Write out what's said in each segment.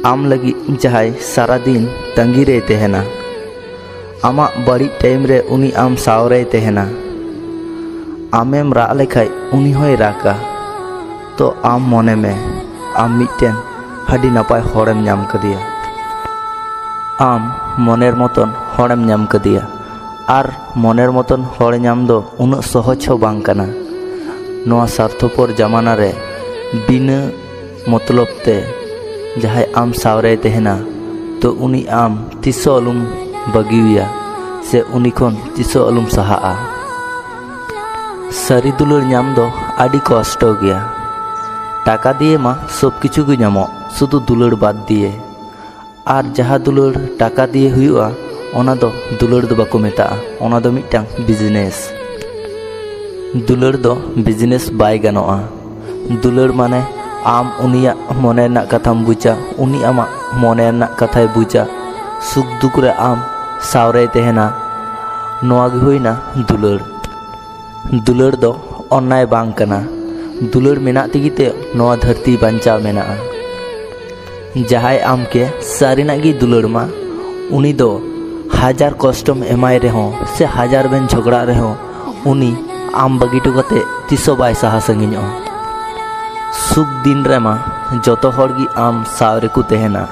आम लगी जहाय सारा दिन तंगी रे तहना, आमा बड़ी टाइम रे उनी आम सावरे तहना। आमेम राग लेखाय उनी होय रागा, तो आम मने में आम मिटेन हडी नपाय होड़ेम नाम कदिया। आम मनेर मतन होड़ेम नाम कदिया और मनेर मतन होड़ नाम दो उन सहज हो बांग कना। नोआ स्वार्थपर जमाना रे बिना मतलब ते जहाय आम सावरे तहना, तो उनी आम तिसो अलुम बगिया से उनी खन तिसो अलुम सहाआ। सारी दुलर नाम दो आडी कष्ट गया। टाका दिए मा सब किछु गे नामो, शुधु दुलर बाद दिए। और जहाँ दुलर टाका दिए हुआ ओना दो दुलर दो बाको मेता, ओना दो मिटांग बिजनेस। दुलर दो बिजनेस बाय गानोआ। दुलर माने आम उनिया मने ना कथाम बुझा, उनी आमा मने ना कथाय बुझा। सुख दुख रे आम सावरे तहना, नोआ गे हुइना दुलर। दुलर दो अन्याय बांग कना। दुलर मेना तेगी ते नोआ धरती बांचा मेना। जहाय आम के सारिना गी दुलर मा, उनी दो हजार कष्टम एमाय रेहो से हजार बेन झगड़ा रेहो, उनी आम बगिटो कते तिसो बाय साहा संगिनो। सुख दिन रे मा जतो हड़गी आम सावरे को तहना।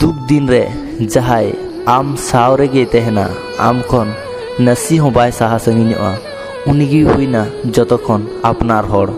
दुख दिन रे जहाय आम सावरे गे तहना, आम खन नसी हो बाय साहा संगिनो, उनी गी हुइना जतो खन अपनार हड़।